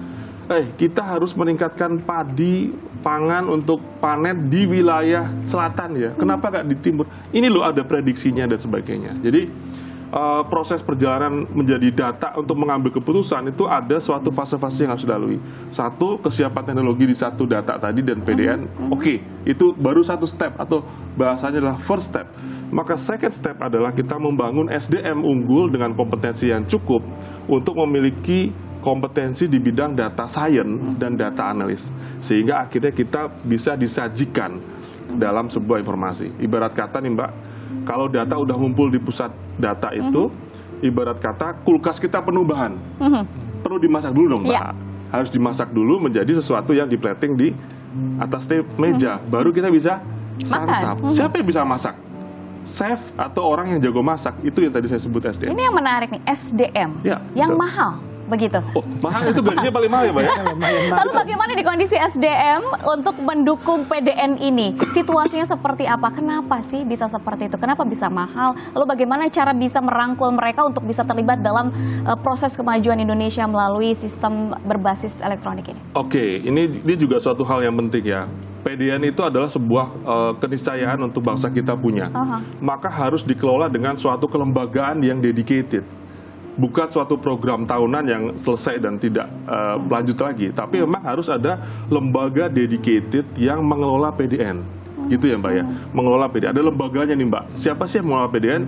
Kita harus meningkatkan padi pangan untuk panen di wilayah selatan ya. Kenapa nggak di timur? Ini loh ada prediksinya dan sebagainya. Jadi proses perjalanan menjadi data untuk mengambil keputusan itu ada suatu fase-fase yang harus dilalui. Satu, kesiapan teknologi di satu data tadi dan PDN. Oke, itu baru satu step atau bahasanya adalah first step. Maka second step adalah kita membangun SDM unggul dengan kompetensi yang cukup untuk memiliki kompetensi di bidang data science dan data analis. Sehingga akhirnya kita bisa disajikan dalam sebuah informasi. Ibarat kata nih, Mbak, kalau data udah ngumpul di pusat data itu, ibarat kata kulkas kita penuh bahan. Perlu dimasak dulu dong, Mbak. Harus dimasak dulu menjadi sesuatu yang di-plating di atas meja. Baru kita bisa santap. Siapa yang bisa masak? Chef atau orang yang jago masak. Itu yang tadi saya sebut SDM. Ini yang menarik nih, SDM. Ya, yang betul. mahal. Begitu. Oh, mahal itu gajinya paling mahal ya, Mbak ya? Lalu bagaimana di kondisi SDM untuk mendukung PDN ini? Situasinya seperti apa? Kenapa sih bisa seperti itu? Kenapa bisa mahal? Lalu bagaimana cara bisa merangkul mereka untuk bisa terlibat dalam proses kemajuan Indonesia melalui sistem berbasis elektronik ini? Oke, ini juga suatu hal yang penting ya. PDN itu adalah sebuah keniscayaan untuk bangsa kita punya. Maka harus dikelola dengan suatu kelembagaan yang dedicated. Bukan suatu program tahunan yang selesai dan tidak lanjut lagi, tapi memang harus ada lembaga dedicated yang mengelola PDN, gitu ya, Mbak ya, mengelola PDN. Ada lembaganya nih, Mbak. Siapa sih yang mengelola PDN?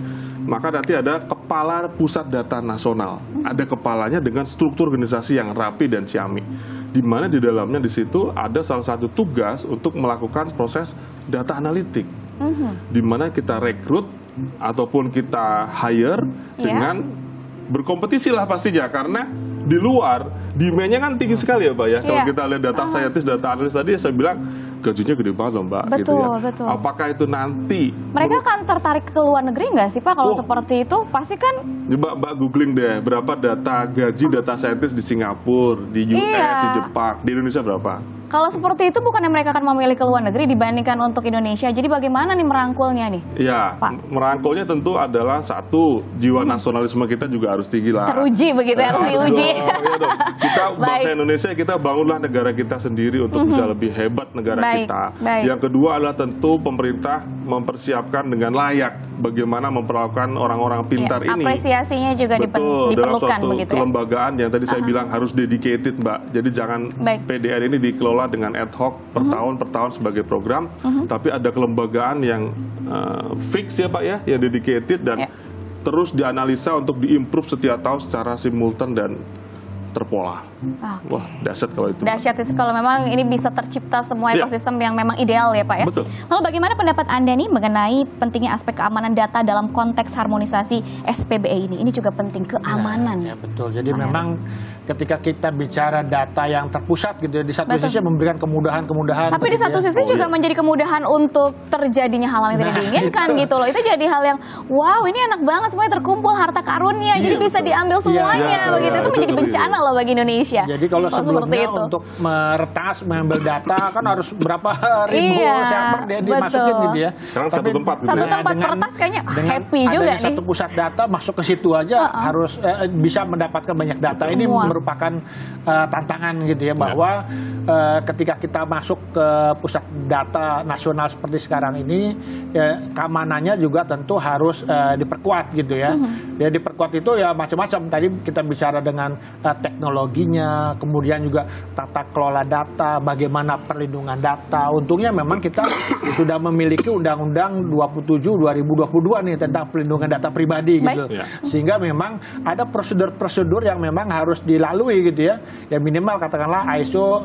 Maka nanti ada kepala pusat data nasional, ada kepalanya dengan struktur organisasi yang rapi dan ciamik, di mana di dalamnya di situ ada salah satu tugas untuk melakukan proses data analitik, di mana kita rekrut ataupun kita hire dengan berkompetisi lah pastinya, karena di luar demand-nya kan tinggi sekali ya, Mbak ya. Kalau kita lihat data scientist, data analis tadi, saya bilang gajinya gede banget loh, Mbak. Betul, gitu ya. betul. Apakah itu nanti mereka akan tertarik ke luar negeri nggak sih, Pak? Kalau seperti itu pasti kan. Mbak googling deh berapa data gaji data scientist di Singapura, di US, di Jepang, di Indonesia berapa? Kalau seperti itu bukannya mereka akan memilih ke luar negeri dibandingkan untuk Indonesia. Jadi bagaimana nih merangkulnya nih? Ya, Pak? Merangkulnya tentu adalah satu, jiwa nasionalisme kita juga harus tinggi lah. Teruji begitu, harus diuji. Kita bangsa Indonesia, kita bangunlah negara kita sendiri untuk bisa lebih hebat negara kita. Yang kedua adalah tentu pemerintah mempersiapkan dengan layak bagaimana memperlakukan orang-orang pintar ini. Apresiasinya juga diperlukan dalam suatu begitu ya. Kelembagaan yang tadi saya bilang harus dedicated, Mbak. Jadi jangan PDN ini dikelola dengan ad hoc per tahun sebagai program, tapi ada kelembagaan yang fix ya, Pak ya, yang dedicated dan terus dianalisa untuk diimprove setiap tahun secara simultan dan terpola. Wah, dahsyat kalau itu. Dahsyat sih kalau memang ini bisa tercipta semua ekosistem yang memang ideal ya Pak ya. Betul. Lalu bagaimana pendapat Anda nih mengenai pentingnya aspek keamanan data dalam konteks harmonisasi SPBE ini? Ini juga penting, keamanan. Ya, betul. Jadi memang ketika kita bicara data yang terpusat gitu ya, di satu sisi memberikan kemudahan-kemudahan. Tapi di satu sisi juga menjadi kemudahan untuk terjadinya hal-hal yang tidak diinginkan gitu loh. Itu jadi hal yang wow, ini enak banget semuanya terkumpul harta karunnya. Jadi bisa diambil semuanya begitu. Itu menjadi bencana loh bagi Indonesia. Jadi kalau sebelumnya untuk meretas, mengambil data kan harus berapa ribu server dia dimasukin gitu ya. Sekarang satu tempat. Satu tempat peretas kayaknya happy juga nih. Satu pusat data masuk ke situ aja harus bisa mendapatkan banyak data. Ini merupakan tantangan gitu ya, bahwa ketika kita masuk ke pusat data nasional seperti sekarang ini, keamanannya juga tentu harus diperkuat gitu ya. Ya diperkuat itu ya macam-macam. Tadi kita bicara dengan teknologinya, kemudian juga tata kelola data, bagaimana perlindungan data. Untungnya memang kita sudah memiliki Undang-Undang 27 2022 nih tentang perlindungan data pribadi gitu. Sehingga memang ada prosedur-prosedur yang memang harus dilalui gitu ya. Ya minimal katakanlah ISO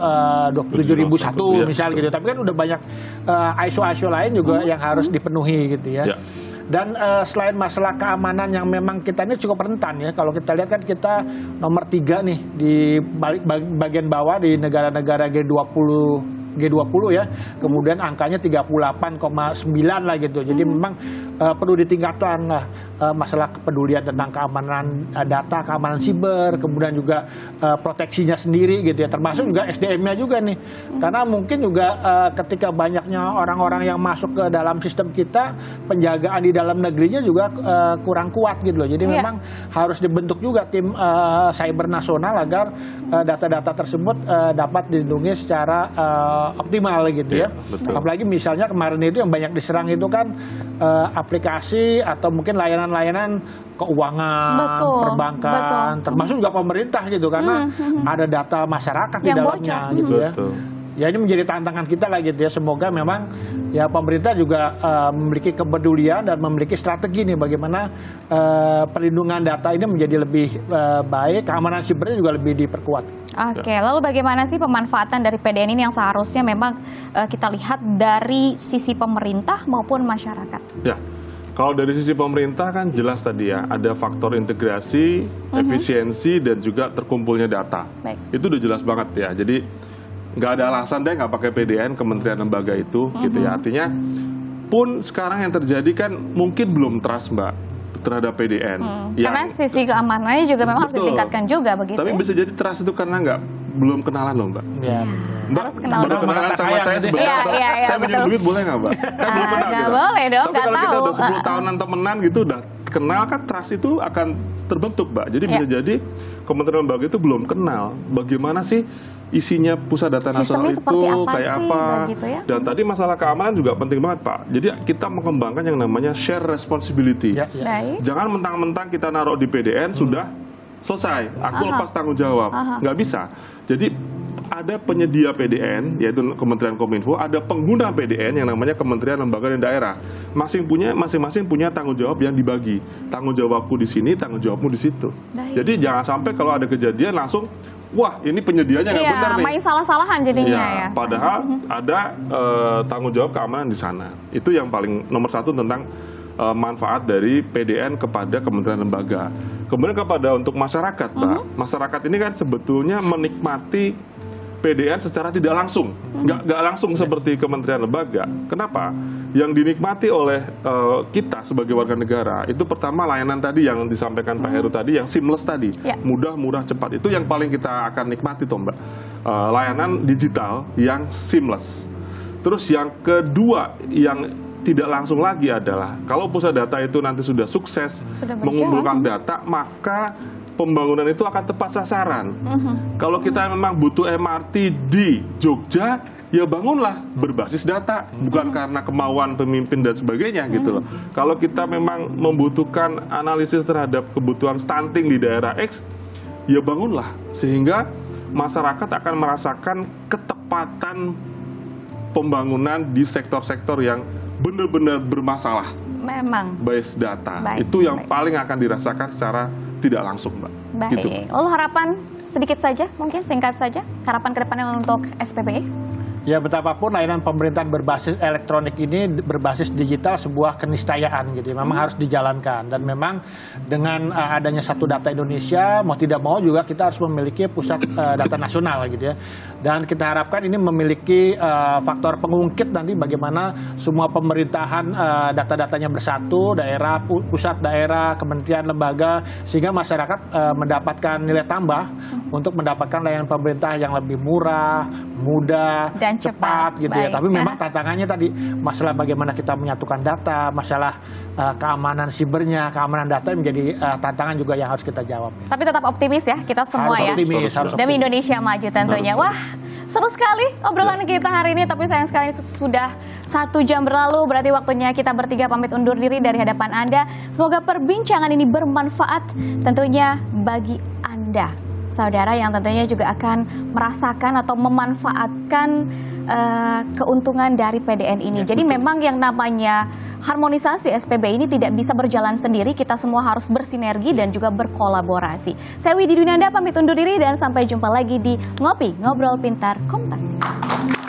27001 misal gitu. Tapi kan udah banyak ISO-ISO lain juga yang harus dipenuhi gitu ya. Dan selain masalah keamanan yang memang kita ini cukup rentan ya, kalau kita lihat kan kita nomor 3 nih di bagian bawah di negara-negara G20 ya, kemudian angkanya 38,9 lah gitu. Jadi memang perlu ditingkatkan lah masalah kepedulian tentang keamanan data, keamanan siber, kemudian juga proteksinya sendiri gitu ya, termasuk juga SDM-nya juga nih. Karena mungkin juga ketika banyaknya orang-orang yang masuk ke dalam sistem kita, penjagaan di dalam negerinya juga kurang kuat gitu loh. Jadi memang harus dibentuk juga tim cyber nasional agar data-data tersebut dapat dilindungi secara optimal gitu ya. Apalagi misalnya kemarin itu yang banyak diserang itu kan aplikasi atau mungkin layanan-layanan keuangan, perbankan, termasuk juga pemerintah gitu, karena ada data masyarakat di dalamnya gitu ya. Ya ini menjadi tantangan kita lah gitu ya. Semoga memang ya pemerintah juga memiliki kepedulian dan memiliki strategi nih bagaimana perlindungan data ini menjadi lebih baik, keamanan sibernya juga lebih diperkuat. Oke, lalu bagaimana sih pemanfaatan dari PDN ini yang seharusnya memang kita lihat dari sisi pemerintah maupun masyarakat? Ya, kalau dari sisi pemerintah kan jelas tadi ya, ada faktor integrasi, efisiensi, dan juga terkumpulnya data. Itu udah jelas banget ya. Jadi nggak ada alasan deh nggak pakai PDN kementerian lembaga itu gitu ya. Artinya pun sekarang yang terjadi kan mungkin belum trust Mbak terhadap PDN. Karena sisi keamanannya juga memang harus ditingkatkan juga begitu. Tapi bisa jadi trust itu karena belum kenalan loh Mbak. Mbak harus kenal baru kenalan sama saya sebenarnya. Saya minjem duit boleh nggak Mbak? Kan belum kenal nggak gitu. boleh dong, tapi nggak kalau tahu. kita udah 10 tahunan temenan gitu udah kenal kan, trust itu akan terbentuk Mbak. Jadi bisa jadi kementerian lembaga itu belum kenal bagaimana sih isinya pusat data nasional itu kayak apa. Gitu ya? Dan tadi masalah keamanan juga penting banget Pak. Jadi kita mengembangkan yang namanya share responsibility. Jangan mentang-mentang kita naruh di PDN sudah selesai, aku lepas tanggung jawab. Nggak bisa. Jadi ada penyedia PDN, yaitu Kementerian Kominfo, ada pengguna PDN yang namanya Kementerian Lembaga dan Daerah. Masing-masing punya tanggung jawab yang dibagi. Tanggung jawabku di sini, tanggung jawabmu di situ. Jadi jangan sampai kalau ada kejadian langsung, wah ini penyedianya nggak benar nih. Main salah-salahan jadinya ya. Padahal ada tanggung jawab keamanan di sana. Itu yang paling nomor 1 tentang manfaat dari PDN kepada kementerian lembaga. Kemudian kepada untuk masyarakat, Pak. Masyarakat ini kan sebetulnya menikmati PDN secara tidak langsung, nggak langsung seperti kementerian lembaga. Kenapa? Yang dinikmati oleh kita sebagai warga negara itu pertama layanan tadi yang disampaikan Pak Heru tadi, yang seamless tadi, mudah, murah, cepat. Itu yang paling kita akan nikmati, toh Mbak. Layanan digital yang seamless. Terus yang kedua yang tidak langsung lagi adalah kalau pusat data itu nanti sudah sukses mengumpulkan data, maka pembangunan itu akan tepat sasaran. Kalau kita memang butuh MRT di Jogja, ya bangunlah berbasis data, bukan karena kemauan pemimpin dan sebagainya gitu loh. Kalau kita memang membutuhkan analisis terhadap kebutuhan stunting di daerah X, ya bangunlah sehingga masyarakat akan merasakan ketepatan pembangunan di sektor-sektor yang benar-benar bermasalah. Memang. Base data. Itu yang paling akan dirasakan secara tidak langsung, Mbak. Baik. Gitu. Lalu harapan sedikit saja, mungkin singkat saja, harapan ke depannya untuk SPBE? Ya, betapapun layanan pemerintahan berbasis elektronik ini, berbasis digital, sebuah keniscayaan gitu. Memang harus dijalankan, dan memang dengan adanya Satu Data Indonesia, mau tidak mau juga kita harus memiliki pusat data nasional gitu ya. Dan kita harapkan ini memiliki faktor pengungkit nanti bagaimana semua pemerintahan data-datanya bersatu, daerah, pusat, daerah, kementerian, lembaga, sehingga masyarakat mendapatkan nilai tambah untuk mendapatkan layanan pemerintah yang lebih murah, mudah, dan cepat gitu ya. baik. Tapi memang tantangannya tadi masalah bagaimana kita menyatukan data, masalah keamanan sibernya, keamanan data menjadi tantangan juga yang harus kita jawab. Tapi tetap optimis ya kita semua Harus ya. optimis, harus Demi optimis. Indonesia maju tentunya. Wah, seru sekali obrolan kita hari ini. Tapi sayang sekali sudah 1 jam berlalu. Berarti waktunya kita bertiga pamit undur diri dari hadapan Anda. Semoga perbincangan ini bermanfaat tentunya bagi Anda, saudara yang tentunya juga akan merasakan atau memanfaatkan keuntungan dari PDN ini. Jadi memang yang namanya harmonisasi SPB ini tidak bisa berjalan sendiri. Kita semua harus bersinergi dan juga berkolaborasi. Saya Widi Dunanda pamit undur diri dan sampai jumpa lagi di Ngopi Ngobrol Pintar Kompas TV.